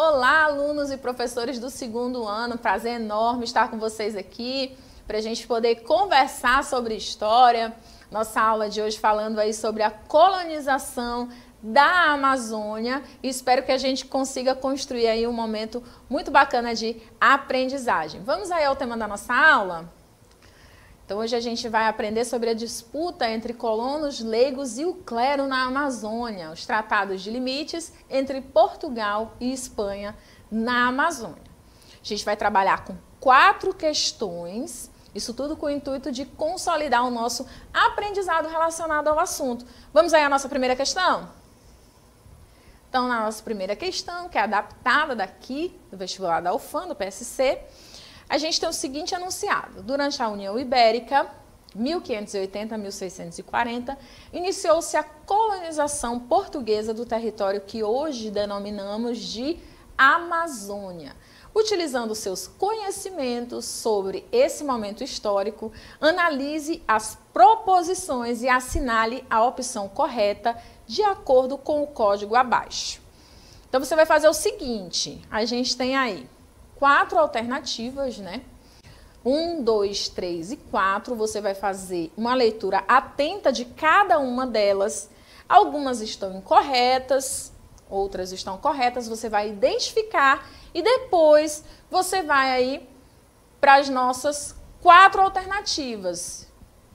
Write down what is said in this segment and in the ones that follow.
Olá, alunos e professores do segundo ano, prazer enorme estar com vocês aqui para a gente poder conversar sobre história. Nossa aula de hoje falando aí sobre a colonização da Amazônia. Espero que a gente consiga construir aí um momento muito bacana de aprendizagem. Vamos aí ao tema da nossa aula? Então hoje a gente vai aprender sobre a disputa entre colonos leigos e o clero na Amazônia, os tratados de limites entre Portugal e Espanha na Amazônia. A gente vai trabalhar com 4 questões, isso tudo com o intuito de consolidar o nosso aprendizado relacionado ao assunto. Vamos aí à nossa primeira questão? Então, na nossa primeira questão, que é adaptada daqui do vestibular da UFAM, do PSC, a gente tem o seguinte enunciado: durante a União Ibérica, 1580 a 1640, iniciou-se a colonização portuguesa do território que hoje denominamos de Amazônia. Utilizando seus conhecimentos sobre esse momento histórico, analise as proposições e assinale a opção correta de acordo com o código abaixo. Então você vai fazer o seguinte: a gente tem aí 4 alternativas, né? 1, 2, 3 e 4. Você vai fazer uma leitura atenta de cada uma delas. Algumas estão incorretas, outras estão corretas. Você vai identificar e depois você vai aí para as nossas 4 alternativas,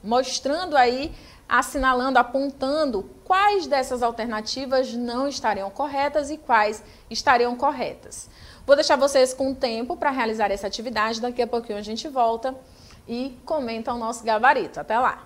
mostrando aí, assinalando, apontando quais dessas alternativas não estariam corretas e quais estariam corretas. Vou deixar vocês com tempo para realizar essa atividade. Daqui a pouquinho a gente volta e comenta o nosso gabarito. Até lá!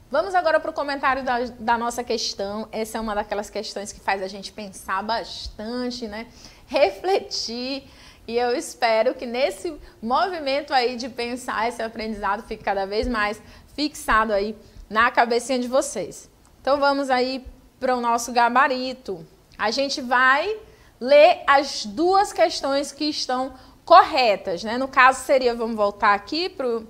Vamos agora para o comentário da nossa questão. Essa é uma daquelas questões que faz a gente pensar bastante, né? Refletir, E eu espero que nesse movimento aí de pensar, esse aprendizado fique cada vez mais fixado aí na cabecinha de vocês. Então vamos aí para o nosso gabarito. A gente vai ler as duas questões que estão corretas, né? No caso seria, vamos voltar aqui para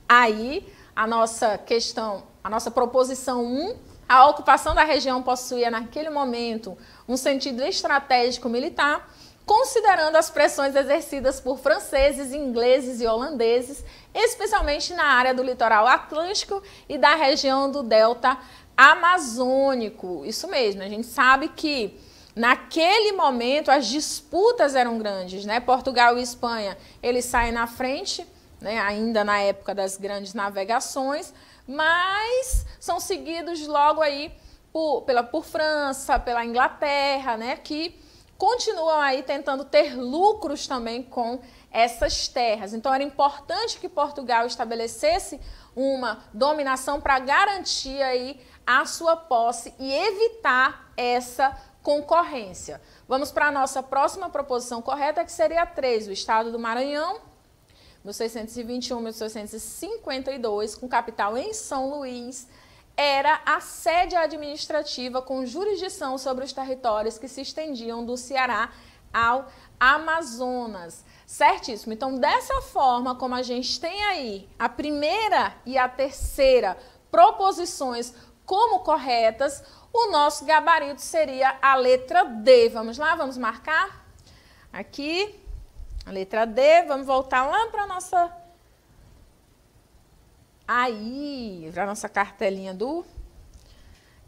aí, a nossa questão, a nossa proposição 1, a ocupação da região possuía naquele momento um sentido estratégico militar, considerando as pressões exercidas por franceses, ingleses e holandeses, especialmente na área do litoral atlântico e da região do delta amazônico. Isso mesmo, a gente sabe que naquele momento as disputas eram grandes, né? Portugal e Espanha, eles saem na frente, né? Ainda na época das grandes navegações, mas são seguidos logo aí por França, pela Inglaterra, né? Que continuam aí tentando ter lucros também com essas terras. Então era importante que Portugal estabelecesse uma dominação para garantir aí a sua posse e evitar essa concorrência. Vamos para a nossa próxima proposição correta, que seria a 3, o estado do Maranhão, 1621-1652, com capital em São Luís, era a sede administrativa com jurisdição sobre os territórios que se estendiam do Ceará ao Amazonas. Certíssimo. Então, dessa forma, como a gente tem aí a primeira e a terceira proposições como corretas, o nosso gabarito seria a letra D. Vamos lá? Vamos marcar? Aqui, a letra D. Vamos voltar lá para a nossa... para a nossa cartelinha do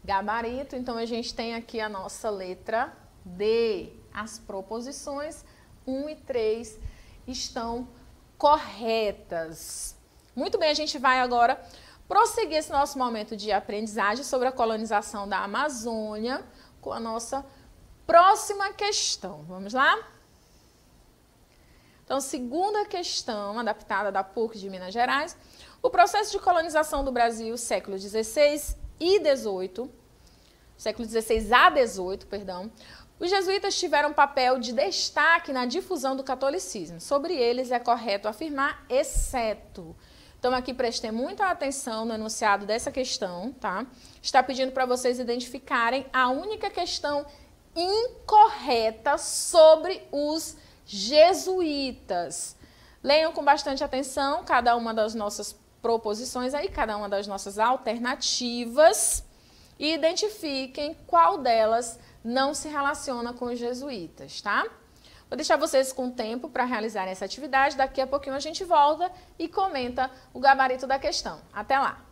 gabarito. Então, a gente tem aqui a nossa letra D. As proposições 1 e 3 estão corretas. Muito bem, a gente vai agora prosseguir esse nosso momento de aprendizagem sobre a colonização da Amazônia com a nossa próxima questão. Vamos lá? Então, segunda questão, adaptada da PUC de Minas Gerais. O processo de colonização do Brasil, século XVI e XVIII, século XVI a XVIII, perdão, os jesuítas tiveram um papel de destaque na difusão do catolicismo. Sobre eles é correto afirmar, exceto. Então, aqui prestem muita atenção no enunciado dessa questão, tá? Está pedindo para vocês identificarem a única questão incorreta sobre os jesuítas. Leiam com bastante atenção cada uma das nossas proposições aí, cada uma das nossas alternativas e identifiquem qual delas não se relaciona com os jesuítas, tá? Vou deixar vocês com tempo para realizarem essa atividade. Daqui a pouquinho a gente volta e comenta o gabarito da questão. Até lá!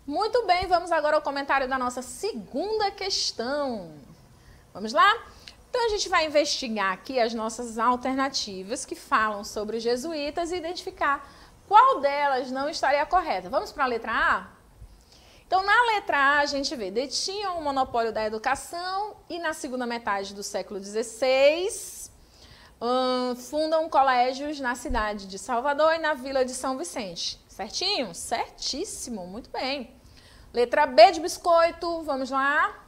Muito bem, vamos agora ao comentário da nossa segunda questão. Vamos lá? Então a gente vai investigar aqui as nossas alternativas que falam sobre os jesuítas e identificar qual delas não estaria correta. Vamos para a letra A? Então, na letra A, a gente vê, detinham o monopólio da educação e na segunda metade do século XVI, fundam colégios na cidade de Salvador e na vila de São Vicente. Certinho? Certíssimo, muito bem. Letra B de biscoito, vamos lá.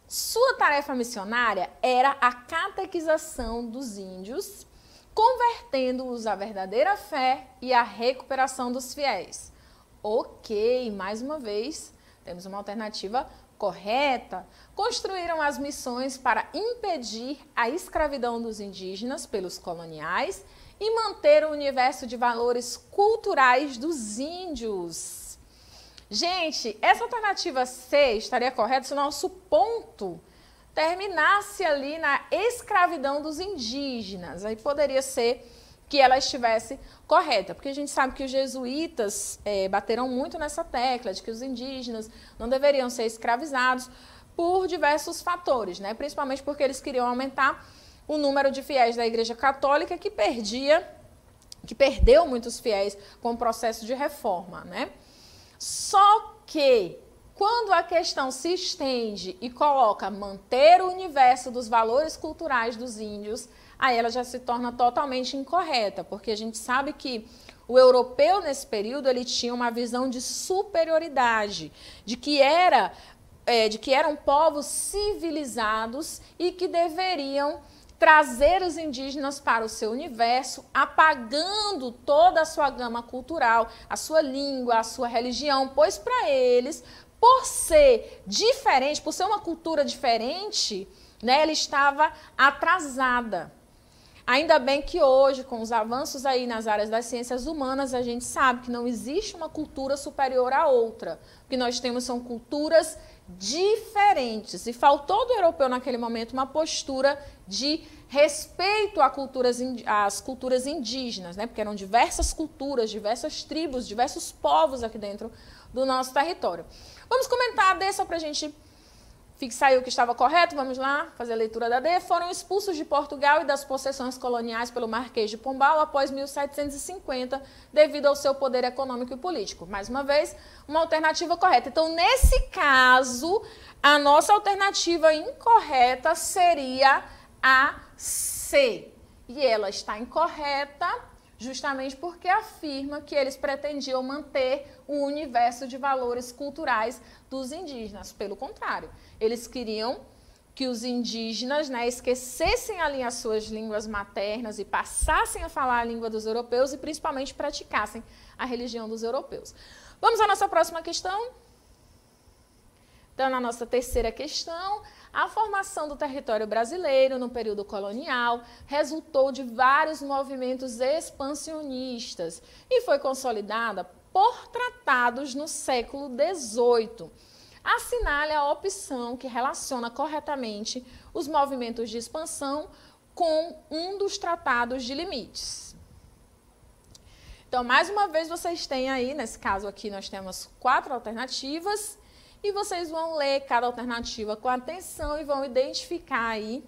Sua tarefa missionária era a catequização dos índios, convertendo-os à verdadeira fé e à recuperação dos fiéis. Ok, mais uma vez, temos uma alternativa correta. Construíram as missões para impedir a escravidão dos indígenas pelos coloniais e manter o universo de valores culturais dos índios. Gente, essa alternativa C estaria correta se o nosso ponto terminasse ali na escravidão dos indígenas. Aí poderia ser que ela estivesse correta, porque a gente sabe que os jesuítas bateram muito nessa tecla de que os indígenas não deveriam ser escravizados por diversos fatores, né? Principalmente porque eles queriam aumentar o número de fiéis da Igreja Católica que perdeu muitos fiéis com o processo de reforma, né? Só que, quando a questão se estende e coloca manter o universo dos valores culturais dos índios, aí ela já se torna totalmente incorreta, porque a gente sabe que o europeu, nesse período, ele tinha uma visão de superioridade, de que eram povos civilizados e que deveriam trazer os indígenas para o seu universo, apagando toda a sua gama cultural, a sua língua, a sua religião, pois para eles, por ser diferente, por ser uma cultura diferente, né, ela estava atrasada. Ainda bem que hoje, com os avanços aí nas áreas das ciências humanas, a gente sabe que não existe uma cultura superior à outra. O que nós temos são culturas diferentes. E faltou do europeu naquele momento uma postura de respeito às culturas indígenas, né? Porque eram diversas culturas, diversas tribos, diversos povos aqui dentro do nosso território. Vamos comentar a D só para a gente fixar aí o que estava correto. Vamos lá, fazer a leitura da D. Foram expulsos de Portugal e das possessões coloniais pelo Marquês de Pombal após 1750, devido ao seu poder econômico e político. Mais uma vez, uma alternativa correta. Então, nesse caso, a nossa alternativa incorreta seria a C. E ela está incorreta justamente porque afirma que eles pretendiam manter o universo de valores culturais dos indígenas. Pelo contrário, eles queriam que os indígenas, né, esquecessem ali as suas línguas maternas e passassem a falar a língua dos europeus e principalmente praticassem a religião dos europeus. Vamos à nossa próxima questão? Então, na nossa terceira questão, a formação do território brasileiro no período colonial resultou de vários movimentos expansionistas e foi consolidada por tratados no século XVIII. Assinale a opção que relaciona corretamente os movimentos de expansão com um dos tratados de limites. Então, mais uma vez, vocês têm aí, nesse caso aqui, nós temos 4 alternativas e vocês vão ler cada alternativa com atenção e vão identificar aí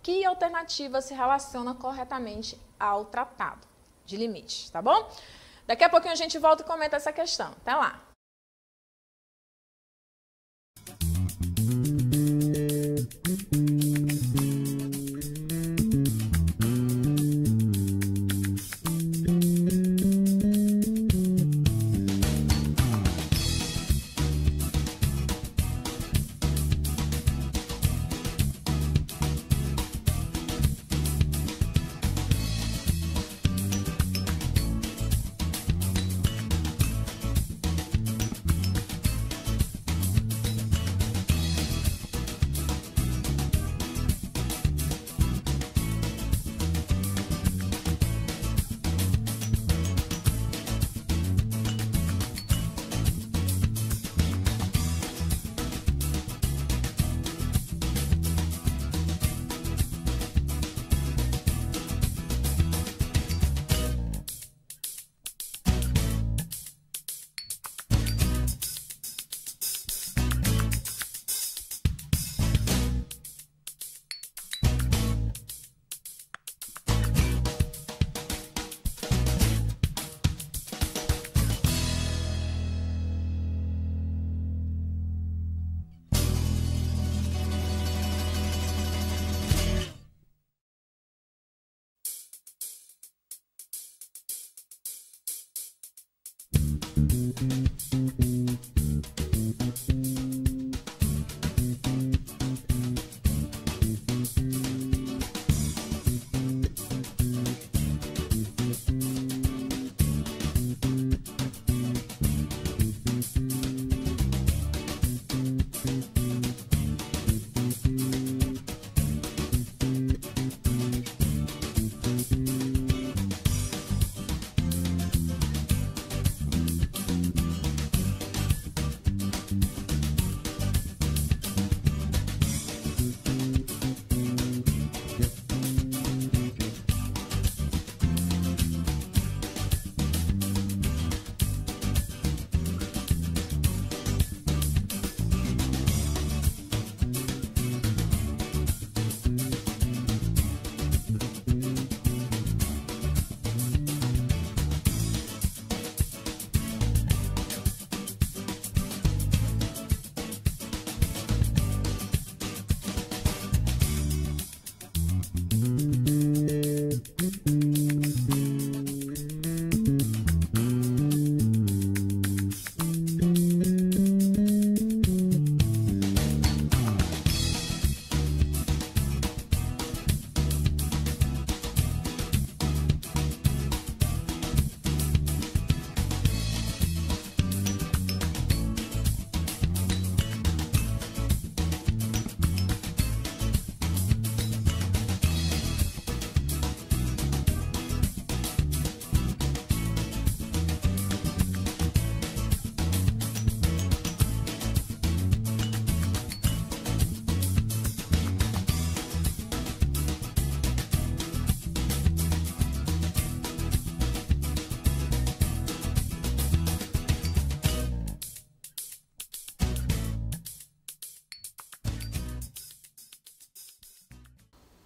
que alternativa se relaciona corretamente ao tratado de limites, tá bom? Daqui a pouquinho a gente volta e comenta essa questão. Até lá!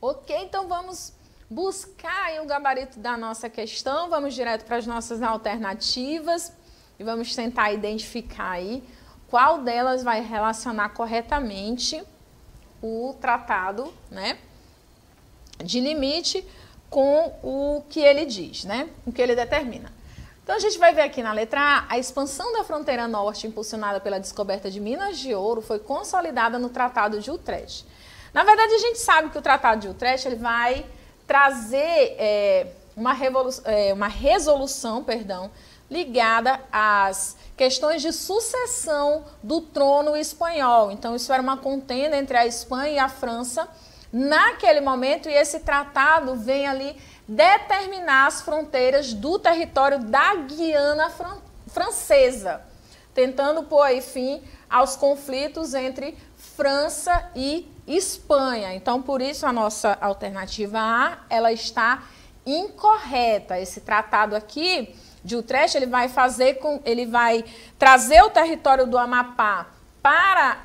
Ok, então vamos buscar aí o gabarito da nossa questão, vamos direto para as nossas alternativas e vamos tentar identificar aí qual delas vai relacionar corretamente o tratado, né, de limite com o que ele diz, né, o que ele determina. Então a gente vai ver aqui na letra A expansão da fronteira norte impulsionada pela descoberta de minas de ouro foi consolidada no Tratado de Utrecht. Na verdade, a gente sabe que o Tratado de Utrecht ele vai trazer uma resolução, ligada às questões de sucessão do trono espanhol. Então, isso era uma contenda entre a Espanha e a França naquele momento, e esse tratado vem ali determinar as fronteiras do território da Guiana Francesa, tentando pôr aí fim aos conflitos entre França e Espanha. Então, por isso a nossa alternativa A, ela está incorreta. Esse tratado aqui de Utrecht, ele vai trazer o território do Amapá para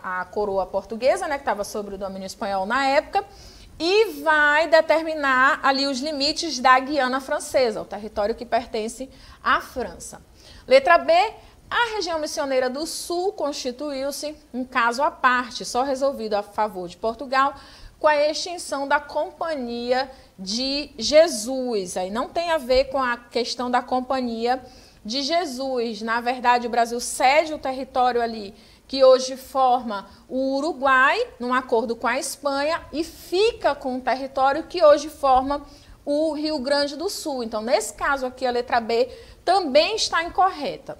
a coroa portuguesa, né, que estava sob o domínio espanhol na época, e vai determinar ali os limites da Guiana Francesa, o território que pertence à França. Letra B, a região missioneira do Sul constituiu-se um caso à parte, só resolvido a favor de Portugal, com a extinção da Companhia de Jesus. Aí não tem a ver com a questão da Companhia de Jesus. Na verdade, o Brasil cede o território ali que hoje forma o Uruguai, num acordo com a Espanha, e fica com o território que hoje forma o Rio Grande do Sul. Então, nesse caso aqui, a letra B também está incorreta.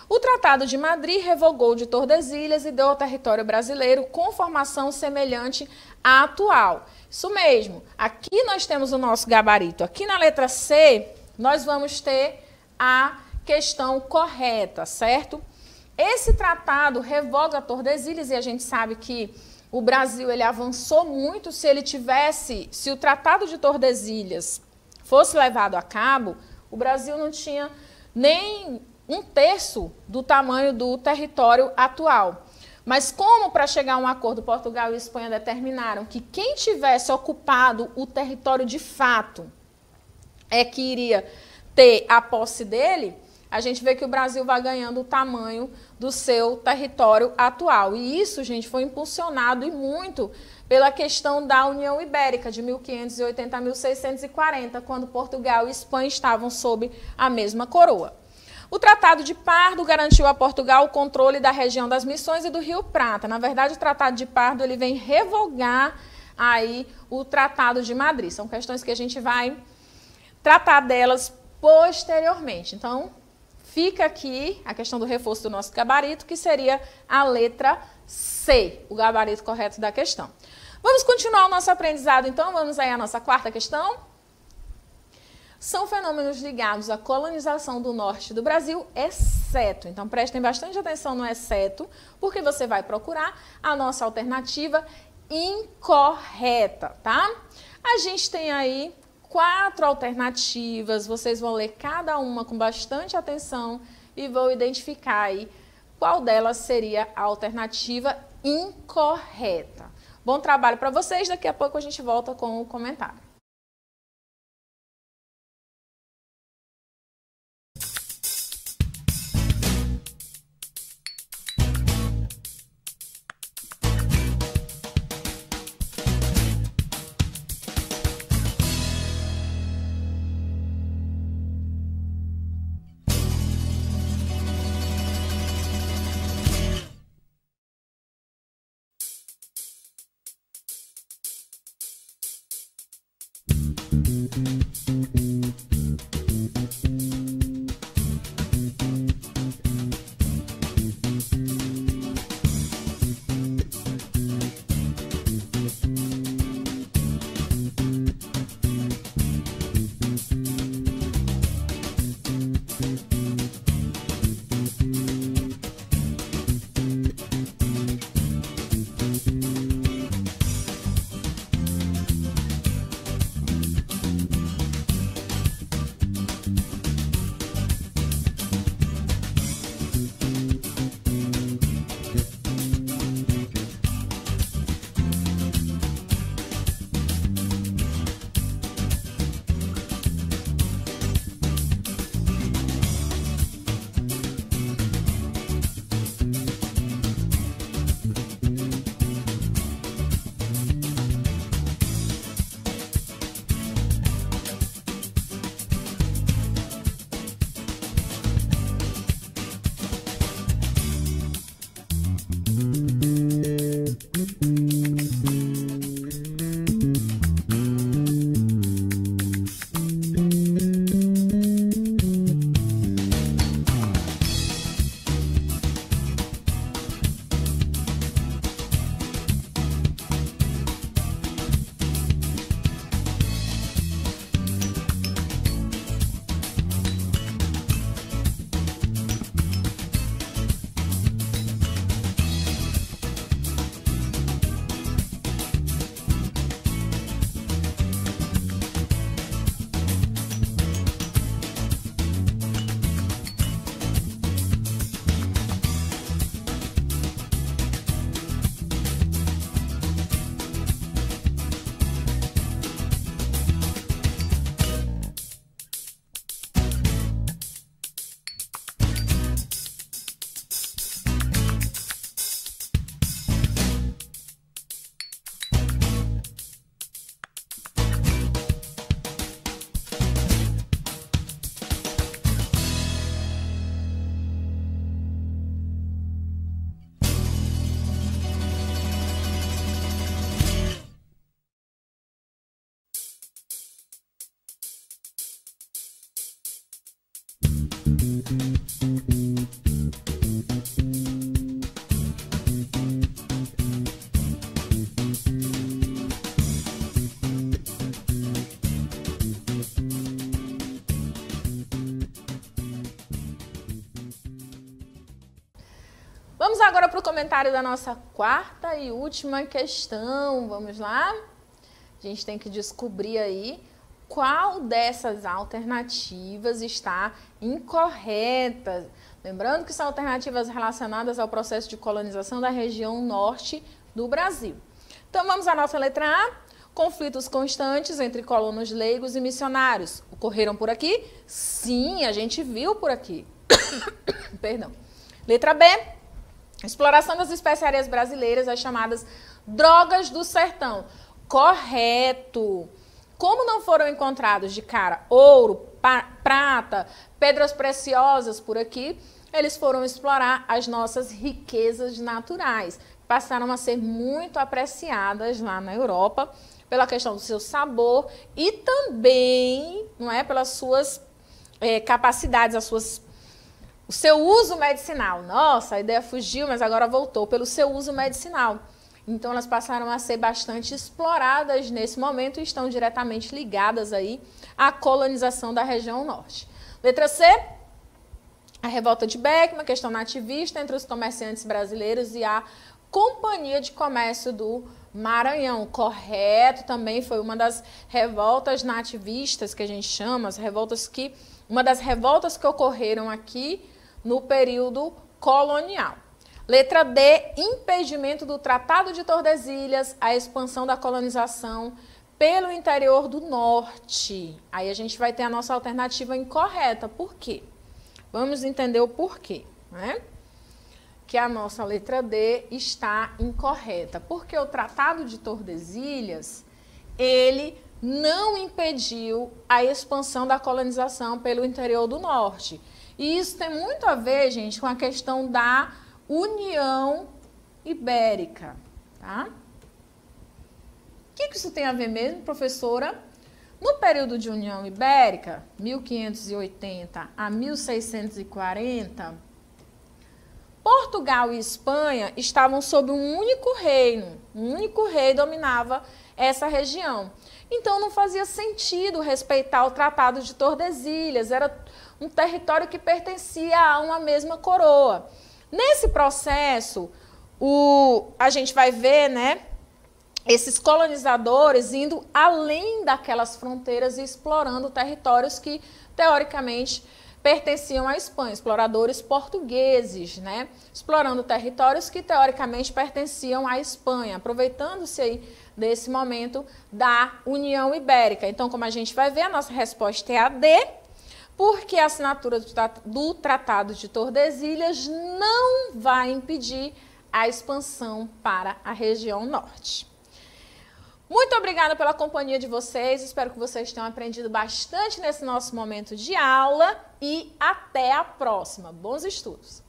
O Tratado de Madrid revogou de Tordesilhas e deu ao território brasileiro conformação semelhante à atual. Isso mesmo, aqui nós temos o nosso gabarito. Aqui na letra C, nós vamos ter a questão correta, certo? Esse tratado revoga Tordesilhas e a gente sabe que o Brasil ele avançou muito. Se o Tratado de Tordesilhas fosse levado a cabo, o Brasil não tinha nem 1/3 do tamanho do território atual. Mas como para chegar a um acordo, Portugal e Espanha determinaram que quem tivesse ocupado o território de fato é que iria ter a posse dele, a gente vê que o Brasil vai ganhando o tamanho do seu território atual. E isso, gente, foi impulsionado e muito pela questão da União Ibérica de 1580 a 1640, quando Portugal e Espanha estavam sob a mesma coroa. O Tratado de Pardo garantiu a Portugal o controle da região das Missões e do Rio Prata. Na verdade, o Tratado de Pardo ele vem revogar aí o Tratado de Madrid. São questões que a gente vai tratar delas posteriormente. Então, fica aqui a questão do reforço do nosso gabarito, que seria a letra C, o gabarito correto da questão. Vamos continuar o nosso aprendizado, então. Vamos aí à nossa quarta questão. São fenômenos ligados à colonização do norte do Brasil, exceto. Então, prestem bastante atenção no exceto, porque você vai procurar a nossa alternativa incorreta, tá? A gente tem aí 4 alternativas, vocês vão ler cada uma com bastante atenção e vão identificar aí qual delas seria a alternativa incorreta. Bom trabalho para vocês, daqui a pouco a gente volta com o comentário. Vamos agora para o comentário da nossa quarta e última questão. Vamos lá? A gente tem que descobrir aí qual dessas alternativas está incorreta. Lembrando que são alternativas relacionadas ao processo de colonização da região norte do Brasil. Então vamos à nossa letra A. Conflitos constantes entre colonos leigos e missionários. Ocorreram por aqui? Sim, a gente viu por aqui. Perdão. Letra B. Exploração das especiarias brasileiras, as chamadas drogas do sertão. Correto. Como não foram encontrados de cara ouro, prata, pedras preciosas por aqui, eles foram explorar as nossas riquezas naturais. Passaram a ser muito apreciadas lá na Europa pela questão do seu sabor e também, não é, pelas suas capacidades, o seu uso medicinal. Nossa, a ideia fugiu, mas agora voltou, pelo seu uso medicinal. Então, elas passaram a ser bastante exploradas nesse momento e estão diretamente ligadas aí à colonização da região norte. Letra C, a revolta de Beckmann, questão nativista entre os comerciantes brasileiros e a Companhia de Comércio do Maranhão. Correto, também foi uma das revoltas nativistas que a gente chama, uma das revoltas que ocorreram aqui no período colonial. Letra D, impedimento do Tratado de Tordesilhas, a expansão da colonização pelo interior do norte. Aí a gente vai ter a nossa alternativa incorreta. Por quê? Vamos entender o porquê, né? Que a nossa letra D está incorreta. Porque o Tratado de Tordesilhas, ele não impediu a expansão da colonização pelo interior do norte. E isso tem muito a ver, gente, com a questão da União Ibérica, tá? O que isso tem a ver mesmo, professora? No período de União Ibérica, 1580 a 1640, Portugal e Espanha estavam sob um único reino. Um único rei dominava essa região. Então, não fazia sentido respeitar o Tratado de Tordesilhas. Era um território que pertencia a uma mesma coroa. Nesse processo, a gente vai ver, né, esses colonizadores indo além daquelas fronteiras e explorando territórios que, teoricamente, pertenciam à Espanha, exploradores portugueses, né, explorando territórios que, teoricamente, pertenciam à Espanha, aproveitando-se aí desse momento da União Ibérica. Então, como a gente vai ver, a nossa resposta é a D, porque a assinatura do Tratado de Tordesilhas não vai impedir a expansão para a região norte. Muito obrigada pela companhia de vocês, espero que vocês tenham aprendido bastante nesse nosso momento de aula e até a próxima. Bons estudos!